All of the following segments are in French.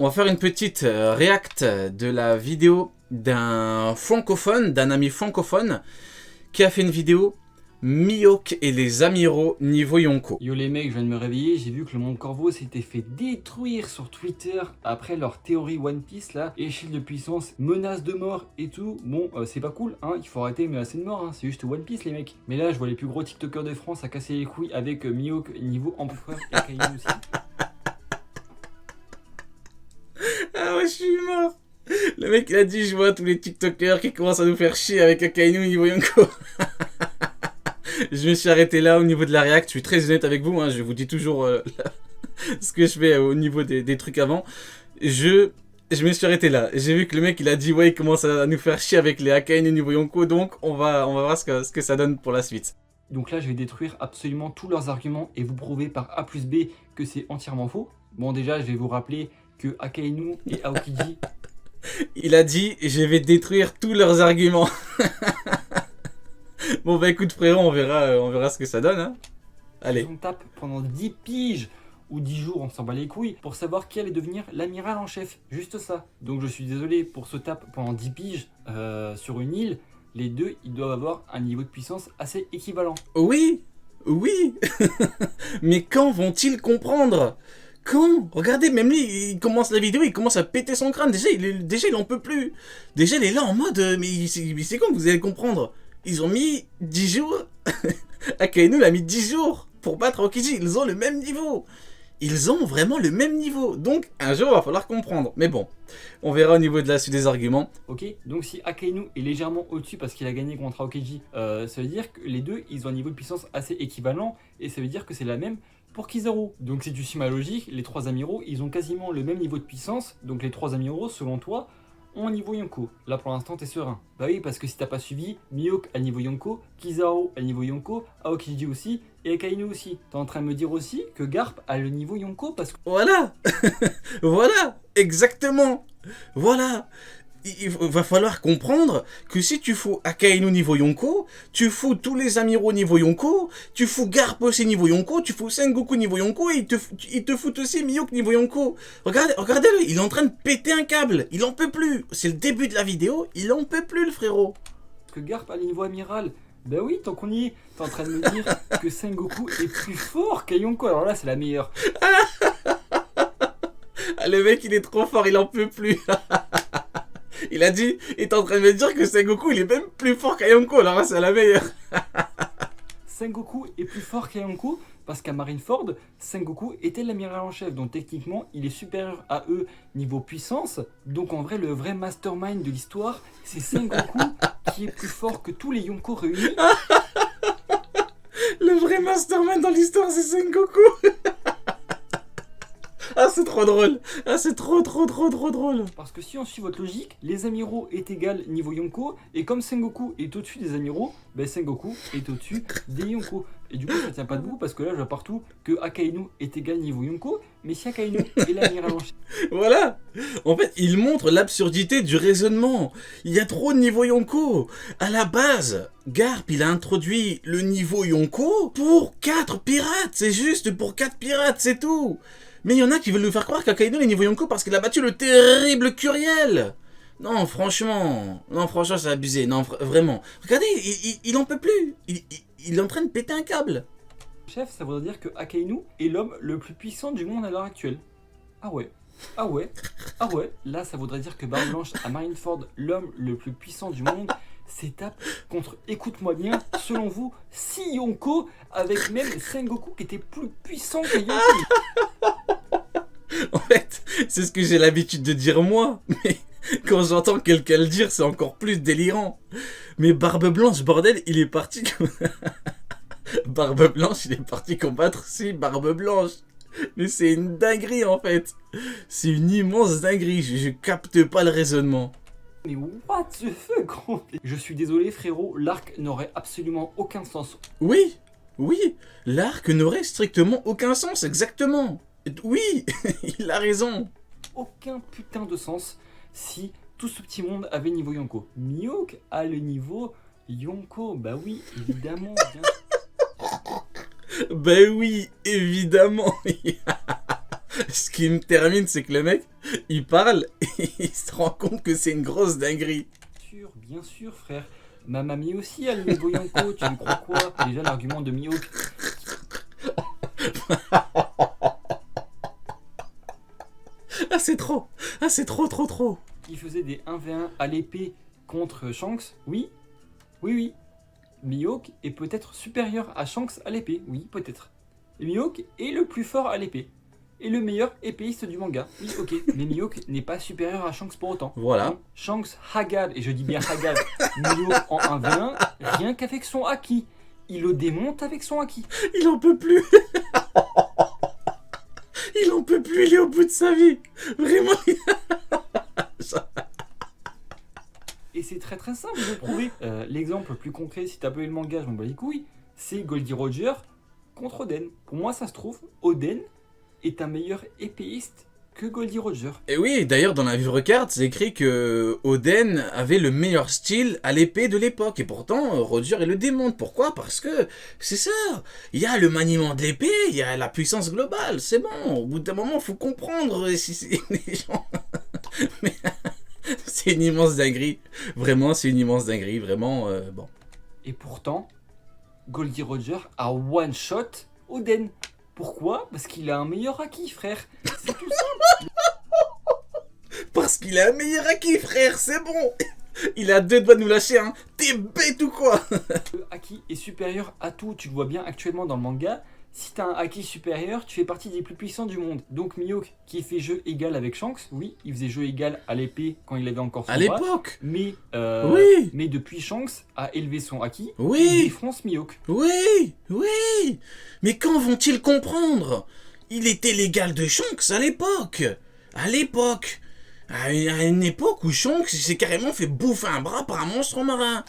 On va faire une petite react de la vidéo d'un francophone, d'un ami francophone qui a fait une vidéo Mihawk et les amiraux niveau Yonko. Yo les mecs, je viens de me réveiller, j'ai vu que le monde Corvo s'était fait détruire sur Twitter après leur théorie One Piece là, échelle de puissance, menace de mort et tout. Bon, c'est pas cool, hein, il faut arrêter de menacer de mort, hein, c'est juste One Piece les mecs. Mais là, je vois les plus gros TikTokers de France à casser les couilles avec Mihawk niveau empereur et Akainu aussi. Ah ouais, je suis mort. Le mec il a dit, je vois tous les TikTokers qui commencent à nous faire chier avec Akainu niveau Yonko. Je me suis arrêté là au niveau de la react, je suis très honnête avec vous, hein, je vous dis toujours ce que je fais au niveau des trucs avant. Je me suis arrêté là, j'ai vu que le mec il a dit ouais il commence à nous faire chier avec les Akainu niveau Yonko, donc on va voir ce que ça donne pour la suite. Donc là je vais détruire absolument tous leurs arguments et vous prouver par A plus B que c'est entièrement faux. Bon déjà je vais vous rappeler que Akainu et Aokiji... Il a dit je vais détruire tous leurs arguments. Bon bah écoute frérot, on verra ce que ça donne, hein. Allez. On tape pendant 10 piges ou 10 jours, on s'en bat les couilles, pour savoir qui allait devenir l'amiral en chef. Juste ça. Donc je suis désolé pour ce tape pendant 10 piges sur une île. Les deux, ils doivent avoir un niveau de puissance assez équivalent. Oui, oui. Mais quand vont-ils comprendre? Quand? Regardez, même lui, il commence la vidéo, il commence à péter son crâne. Déjà, il en peut plus. Déjà, il est là en mode, mais c'est quand vous allez comprendre? Ils ont mis 10 jours. Akainu l'a mis 10 jours pour battre Aokiji. Ils ont le même niveau. Ils ont vraiment le même niveau. Donc, un jour, il va falloir comprendre. Mais bon, on verra au niveau de la suite des arguments. Ok, donc si Akainu est légèrement au-dessus parce qu'il a gagné contre Aokiji, ça veut dire que les deux, ils ont un niveau de puissance assez équivalent. Et ça veut dire que c'est la même pour Kizaru. Donc si tu suis ma logique, les trois amiraux, ils ont quasiment le même niveau de puissance. Donc les trois amiraux, selon toi, ont un niveau Yonko. Là pour l'instant t'es serein. Bah oui, parce que si t'as pas suivi, Mihawk a le niveau Yonko, Kizaru a le niveau Yonko, Aokiji aussi, et Akainu aussi. T'es en train de me dire aussi que Garp a le niveau Yonko parce que... Voilà. Voilà, exactement. Voilà. Il va falloir comprendre que si tu fous Akainu niveau Yonko, tu fous tous les amiraux niveau Yonko, tu fous Garp aussi niveau Yonko, tu fous Sengoku niveau Yonko, et ils te foutent aussi Mihawk niveau Yonko. Regardez-le, il est en train de péter un câble, il en peut plus. C'est le début de la vidéo, il en peut plus le frérot. Parce que Garp a le niveau amiral. Bah oui, tant qu'on y est, t'es en train de me dire que Sengoku est plus fort qu'Yonko. Alors là, c'est la meilleure. Ah, le mec, il est trop fort, il en peut plus. Il a dit, il est en train de me dire que Sengoku, il est même plus fort qu'Yonko. Alors là, c'est la meilleure. Sengoku est plus fort qu'Yonko parce qu'à Marineford, Sengoku était l'amiral en chef. Donc techniquement, il est supérieur à eux niveau puissance. Donc en vrai, le vrai mastermind de l'histoire, c'est Sengoku qui est plus fort que tous les Yonko réunis. Le vrai mastermind dans l'histoire, c'est Sengoku. Ah, c'est trop drôle. Ah, c'est trop drôle. Parce que si on suit votre logique, les amiraux est égal niveau Yonko, et comme Sengoku est au-dessus des amiraux, ben Sengoku est au-dessus des Yonko. Et du coup, ça tient pas debout parce que là, je vois partout que Akainu est égal niveau Yonko, mais si Akainu est l'amiral en chef... Voilà. En fait, il montre l'absurdité du raisonnement. Il y a trop de niveau Yonko. À la base, Garp, il a introduit le niveau Yonko pour 4 pirates. C'est juste pour 4 pirates, c'est tout. Mais il y en a qui veulent nous faire croire qu'Akainu est niveau Yonko parce qu'il a battu le terrible Curiel. Non, franchement, c'est abusé. Non, vraiment. Regardez, il en peut plus. Il est en train de péter un câble. Chef, ça voudrait dire que Akainu est l'homme le plus puissant du monde à l'heure actuelle. Ah ouais. Ah ouais. Ah ouais. Là, ça voudrait dire que Barbe Blanche à Marineford, l'homme le plus puissant du monde, s'étape contre, écoute-moi bien, selon vous, 6 Yonko, avec même Sengoku qui était plus puissant que Yonko. En fait, c'est ce que j'ai l'habitude de dire moi, mais quand j'entends quelqu'un le dire, c'est encore plus délirant. Mais Barbe Blanche, bordel, il est parti... Barbe Blanche, il est parti combattre, si, Barbe Blanche. Mais c'est une dinguerie, en fait. C'est une immense dinguerie, je capte pas le raisonnement. Mais what the fuck, gros? Je suis désolé, frérot, l'arc n'aurait absolument aucun sens. Oui, l'arc n'aurait strictement aucun sens, exactement. Oui, il a raison. Aucun putain de sens si tout ce petit monde avait niveau Yonko. Mihawk a le niveau Yonko, bah oui, évidemment. Bien... Ben oui, évidemment. Ce qui me termine, c'est que le mec, il parle et il se rend compte que c'est une grosse dinguerie. Bien sûr, frère. Ma mamie aussi a le niveau Yonko, tu me crois quoi? Déjà, l'argument de Mihawk Ah, c'est trop. Ah, c'est trop. qui faisait des 1v1 à l'épée contre Shanks, oui, oui. Mihawk est peut-être supérieur à Shanks à l'épée, oui, peut-être. Et Mihawk est le plus fort à l'épée. Et le meilleur épéiste du manga. Oui, ok. Mais Mihawk n'est pas supérieur à Shanks pour autant. Voilà. Non, Shanks Hagad, et je dis bien Hagad, Mihawk en 1v1, rien qu'avec son haki. Il le démonte avec son haki. Il en peut plus. Il en peut plus, il est au bout de sa vie. Vraiment. Et c'est très très simple de prouver. L'exemple le plus concret, si t'as pas eu le manga, je m'en bats les couilles, c'est Goldie Roger contre Oden. Pour moi, ça se trouve, Oden est un meilleur épéiste que Goldie Roger. Et oui, d'ailleurs, dans la Vivre Carte, c'est écrit que Oden avait le meilleur style à l'épée de l'époque. Et pourtant, Roger, il le démonte. Pourquoi? Parce que c'est ça. Il y a le maniement de l'épée, il y a la puissance globale. C'est bon. Au bout d'un moment, il faut comprendre si c'est les gens. Mais c'est une immense dinguerie. Vraiment, c'est une immense dinguerie. Vraiment, bon. Et pourtant, Goldie Roger a one-shot Oden. Pourquoi? Parce qu'il a un meilleur haki, frère. C'est tout simple. Parce qu'il a un meilleur haki, frère, c'est bon. Il a 2 doigts de nous lâcher, hein. T'es bête ou quoi? Le haki est supérieur à tout. Tu le vois bien actuellement dans le manga. Si t'as un haki supérieur, tu fais partie des plus puissants du monde. Donc Mihawk, qui fait jeu égal avec Shanks, oui, il faisait jeu égal à l'épée quand il avait encore son À bras. l'époque. Mais, Oui. mais depuis Shanks a élevé son haki, Oui. il défonce Mihawk. Oui. Mais quand vont-ils comprendre? Il était l'égal de Shanks à l'époque. À une époque où Shanks s'est carrément fait bouffer un bras par un monstre marin.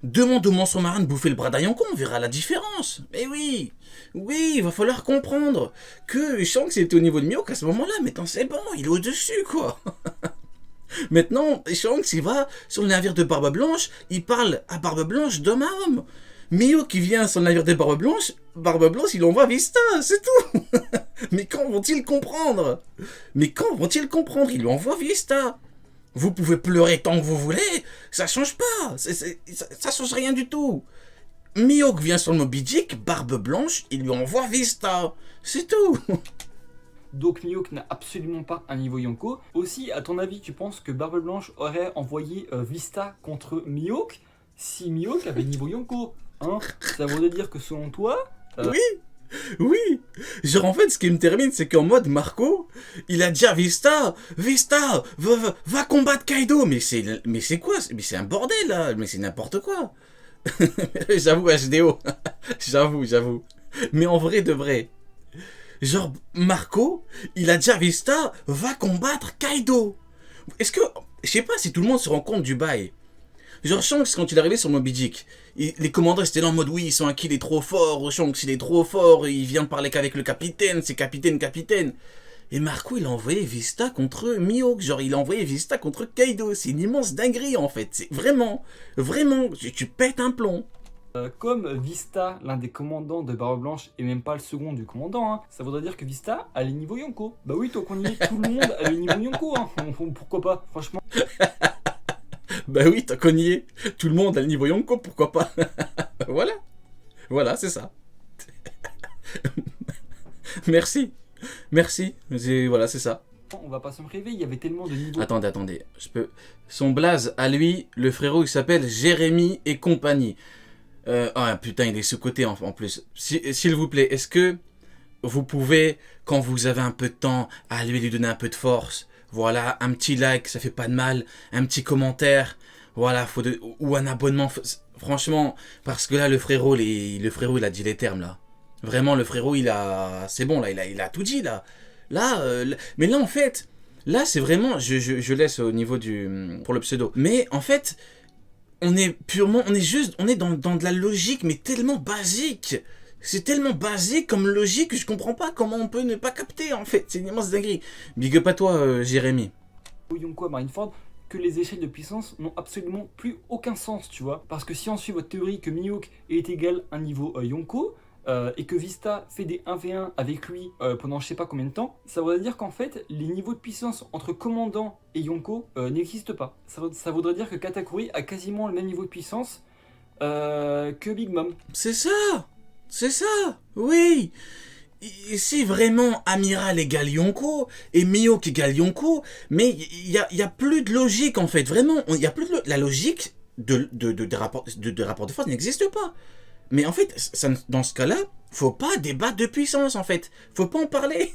Demande au monstre marin de bouffer le bras d'Ayonko, on verra la différence. Mais oui, il va falloir comprendre que Shanks était au niveau de Mihawk à ce moment-là. Mais attends, c'est bon, il est au-dessus, quoi. Maintenant, Shanks, il va sur le navire de Barbe Blanche, il parle à Barbe Blanche d'homme à homme. Mihawk qui vient sur le navire de Barbe Blanche, il envoie Vista, c'est tout. Mais quand vont-ils comprendre? Il lui envoie Vista. Vous pouvez pleurer tant que vous voulez, ça change pas, ça change rien du tout. Mihawk vient sur le Moby Dick, Barbe Blanche, il lui envoie Vista, c'est tout. Donc Mihawk n'a absolument pas un niveau Yonko. Aussi, à ton avis, tu penses que Barbe Blanche aurait envoyé Vista contre Mihawk si Mihawk avait niveau Yonko, hein? Ça voudrait dire que selon toi... Oui. Genre en fait, ce qui me termine, c'est qu'en mode Marco, il a dit à Vista, va combattre Kaido. Mais c'est quoi? Mais c'est un bordel là, mais c'est n'importe quoi. J'avoue, HDO. J'avoue. Mais en vrai de vrai. Genre, Marco, il a dit à Vista, va combattre Kaido. Est-ce que... Je sais pas si tout le monde se rend compte du bail. Genre Shanks, quand il est arrivé sur Moby Dick, les commandants étaient là en mode oui, ils sont acquis, il est trop fort, Shanks il est trop fort, il vient de parler qu'avec le capitaine, c'est capitaine. Et Marco, il a envoyé Vista contre Mihawk, genre il a envoyé Vista contre Kaido, c'est une immense dinguerie en fait, c'est vraiment, tu pètes un plomb. Comme Vista, l'un des commandants de Barbe Blanche, et même pas le second du commandant, hein, ça voudrait dire que Vista a les niveaux Yonko. Bah oui, tant qu'on y est, tout le monde a le niveau Yonko, hein. Pourquoi pas, franchement. Bah oui, tant qu'on y est, tout le monde a le niveau Yonko, pourquoi pas. Voilà, c'est ça. Merci, voilà, c'est ça. On va pas se me rêver, il y avait tellement de niveaux. Attendez, son blaze à lui, le frérot, il s'appelle Jérémy et compagnie. Putain, il est sous-coté en plus. S'il vous plaît, est-ce que vous pouvez, quand vous avez un peu de temps, aller lui donner un peu de force? Voilà, un petit like, ça fait pas de mal. Un petit commentaire, voilà, ou un abonnement. Franchement, parce que là, le frérot, il a dit les termes, là. Vraiment, le frérot, c'est bon, là, il a tout dit, là. Mais là, en fait, là, c'est vraiment, je laisse au niveau pour le pseudo. Mais, en fait, on est dans de la logique, mais tellement basique. C'est tellement basique comme logique que je comprends pas comment on peut ne pas capter, en fait. C'est une immense dinguerie. Big up à toi, Jérémy. Yonko à Marineford, que les échelles de puissance n'ont absolument plus aucun sens, tu vois. Parce que si on suit votre théorie que Mihawk est égal à un niveau Yonko, et que Vista fait des 1v1 avec lui pendant je sais pas combien de temps, ça voudrait dire qu'en fait, les niveaux de puissance entre Commandant et Yonko n'existent pas. Ça voudrait dire que Katakuri a quasiment le même niveau de puissance que Big Mom. C'est ça. C'est ça. Oui. Et si vraiment Amiral égale Yonko et Mihawk égale Yonko, mais il y a plus de logique en fait. Vraiment, il y a plus de la logique de rapport de force n'existe pas. Mais en fait, dans ce cas-là, faut pas débattre de puissance en fait. Faut pas en parler.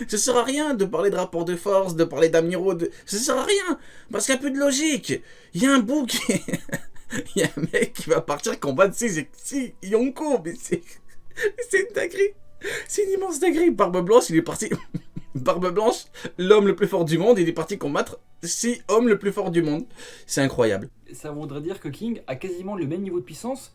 Ça sert à rien de parler de rapport de force, de parler d'amiraux. Ça sert à rien. Parce qu'il n'y a plus de logique. Il y a un bouc. Il y a un mec qui va partir combattre si Yonko. Mais c'est une dinguerie. C'est une immense dinguerie. Barbe Blanche, il est parti. Barbe Blanche, l'homme le plus fort du monde, il est parti combattre 6 hommes le plus fort du monde. C'est incroyable. Ça voudrait dire que King a quasiment le même niveau de puissance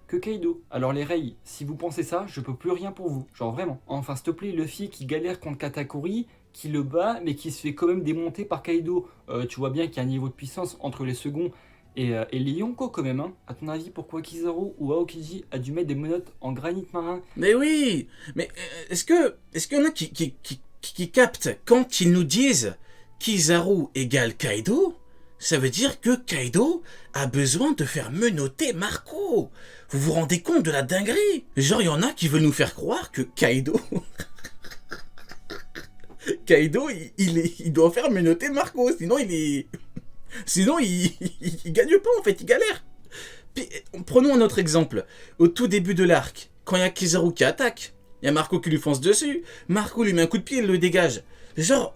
que Kaido. Alors les Rei, si vous pensez ça, je peux plus rien pour vous. Genre vraiment. Enfin, s'il te plaît, Luffy qui galère contre Katakuri, qui le bat, mais qui se fait quand même démonter par Kaido. Tu vois bien qu'il y a un niveau de puissance entre les seconds et les Yonko quand même. Hein. À ton avis, pourquoi Kizaru ou Aokiji a dû mettre des menottes en granit marin? Mais oui. Mais est-ce qu'il y en a qui captent quand ils nous disent Kizaru égale Kaido? Ça veut dire que Kaido a besoin de faire menotter Marco. Vous vous rendez compte de la dinguerie? Genre, il y en a qui veulent nous faire croire que Kaido... Kaido, il doit faire menotter Marco, sinon il gagne pas en fait, il galère. Puis, prenons un autre exemple. Au tout début de l'arc, quand il y a Kizaru qui attaque, il y a Marco qui lui fonce dessus. Marco lui met un coup de pied, il le dégage. Genre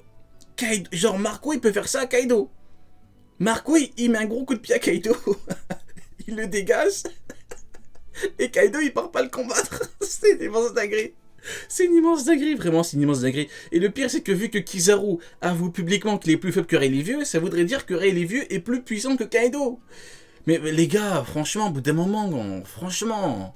Marco, il peut faire ça à Kaido. Marco, il met un gros coup de pied à Kaido. Il le dégage. Et Kaido, il part pas le combattre. C'est une immense dinguerie. C'est une immense dinguerie, vraiment, c'est une immense dinguerie. Et le pire, c'est que vu que Kizaru avoue publiquement qu'il est plus faible que Rayleigh Vieux, ça voudrait dire que Rayleigh Vieux est plus puissant que Kaido. Mais les gars, franchement, au bout d'un moment, franchement...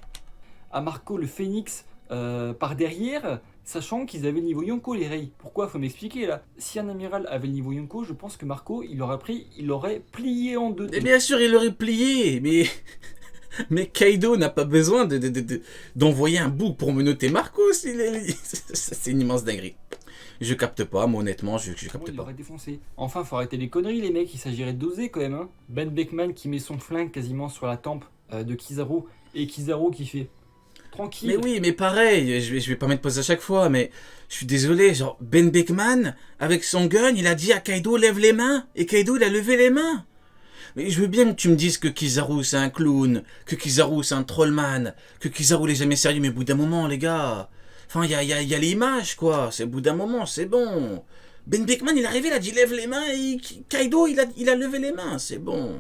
À Marco le Phénix par derrière, sachant qu'ils avaient le niveau Yonko les Rei. Pourquoi? Faut m'expliquer là. Si un amiral avait le niveau Yonko, je pense que Marco, il aurait plié en deux. Et bien sûr, il aurait plié, mais... Mais Kaido n'a pas besoin d'envoyer un bouc pour menotter Marco. C'est une immense dinguerie. Je capte pas, moi honnêtement, je capte Il pas. l'aurait défoncé. Enfin, faut arrêter les conneries les mecs, il s'agirait de doser quand même. Hein. Ben Beckman qui met son flingue quasiment sur la tempe de Kizaru, et Kizaru qui fait... Tranquille. Mais oui, mais pareil, je vais pas mettre pause à chaque fois, mais je suis désolé, genre Ben Beckman, avec son gun, il a dit à Kaido lève les mains, et Kaido il a levé les mains. Mais je veux bien que tu me dises que Kizaru c'est un clown, que Kizaru c'est un trollman, que Kizaru il est jamais sérieux, mais au bout d'un moment les gars, enfin il y a l'image quoi, c'est au bout d'un moment, c'est bon. Ben Beckman il est arrivé, il a dit lève les mains, et Kaido il a levé les mains, c'est bon.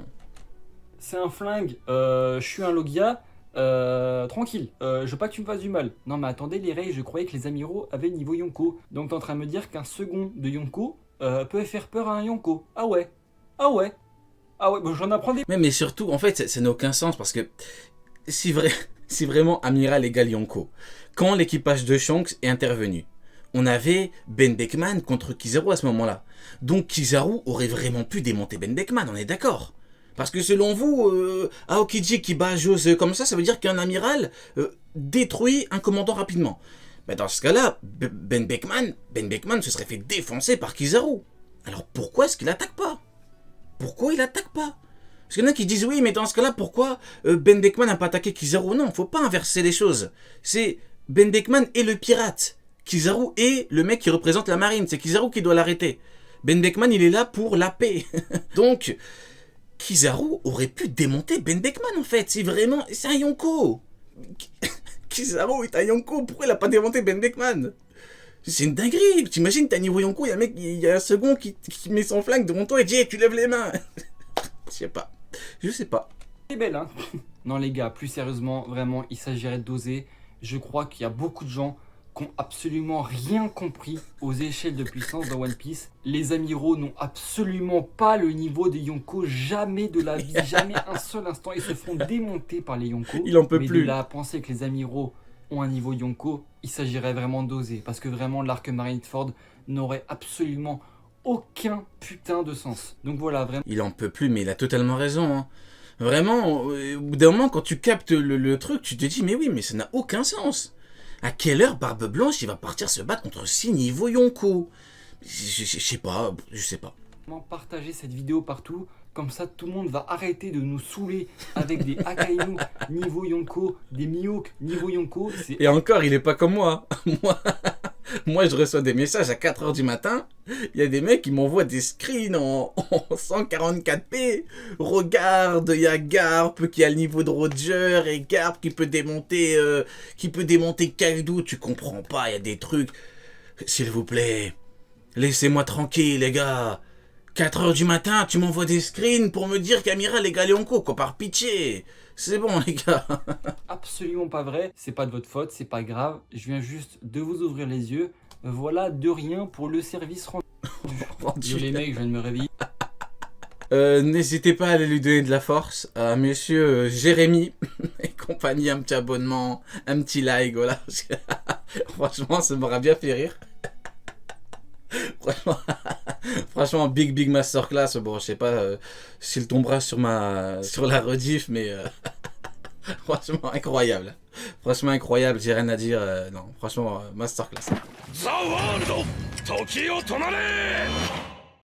C'est un flingue, je suis un Logia, tranquille, je veux pas que tu me fasses du mal. Non mais attendez les Rei, je croyais que les amiraux avaient le niveau Yonko. Donc t'es en train de me dire qu'un second de Yonko peut faire peur à un Yonko. Ah ouais. Ah ouais, bon, j'en apprends des... Mais surtout, en fait, ça n'a aucun sens, parce que si vraiment Amiral égale Yonko, quand l'équipage de Shanks est intervenu, on avait Ben Beckman contre Kizaru à ce moment-là. Donc Kizaru aurait vraiment pu démonter Ben Beckman, on est d'accord? Parce que selon vous, Aokiji qui bat Jose comme ça veut dire qu'un amiral détruit un commandant rapidement. Ben dans ce cas-là, Ben Beckman se serait fait défoncer par Kizaru. Alors pourquoi est-ce qu'il attaque pas? Pourquoi il attaque pas? Parce qu'il y en a qui disent oui, mais dans ce cas-là, pourquoi Ben Beckman n'a pas attaqué Kizaru? Non, faut pas inverser les choses. C'est Ben Beckman est le pirate. Kizaru est le mec qui représente la marine. C'est Kizaru qui doit l'arrêter. Ben Beckman, il est là pour la paix. Donc, Kizaru aurait pu démonter Ben Beckman en fait. C'est vraiment... C'est un Yonko. Kizaru est un Yonko. Pourquoi il a pas démonté Ben Beckman? C'est une dinguerie. T'imagines, t'as un niveau Yonko, il y a un mec, il y a un second qui met son flingue devant toi et dit hey, tu lèves les mains. Je sais pas. C'est belle, hein. Non les gars, plus sérieusement, vraiment, il s'agirait de doser. Je crois qu'il y a beaucoup de gens qui n'ont absolument rien compris aux échelles de puissance dans One Piece. Les amiraux n'ont absolument pas le niveau des Yonko, jamais de la vie, jamais un seul instant. Ils se font démonter par les Yonko. Il en peut mais plus. De là à penser que les amiraux ont un niveau Yonko, il s'agirait vraiment de doser. Parce que vraiment, l'arc Marineford n'aurait absolument aucun putain de sens. Donc voilà, vraiment. Il en peut plus, mais il a totalement raison. Hein. Vraiment, au bout d'un moment, quand tu captes le truc, tu te dis, mais oui, mais ça n'a aucun sens. À quelle heure Barbe Blanche il va partir se battre contre 6 niveaux Yonko? Je sais pas, je sais pas. Partagez cette vidéo partout, comme ça tout le monde va arrêter de nous saouler avec des Akainu niveau Yonko, des Mihawk niveau Yonko. Et encore, il est pas comme moi. Moi, je reçois des messages à 4h du matin. Il y a des mecs qui m'envoient des screens en 144p. Regarde, il y a Garp qui a le niveau de Roger et Garp qui peut démonter Kaido. Tu comprends pas, il y a des trucs. S'il vous plaît, laissez-moi tranquille, les gars. 4h du matin, tu m'envoies des screens pour me dire qu'Amiral est Yonko, quoi, par pitié. C'est bon, les gars. Absolument pas vrai, c'est pas de votre faute, c'est pas grave. Je viens juste de vous ouvrir les yeux. Voilà, de rien pour le service rendu. Les mecs, je viens de me réveiller. N'hésitez pas à aller lui donner de la force à monsieur Jérémy et compagnie, un petit abonnement, un petit like, voilà. Franchement, ça m'aura bien fait rire. Franchement, big masterclass. Bon, je sais pas s'il tombera sur la rediff, mais franchement incroyable. Franchement incroyable, j'ai rien à dire. Non, franchement masterclass.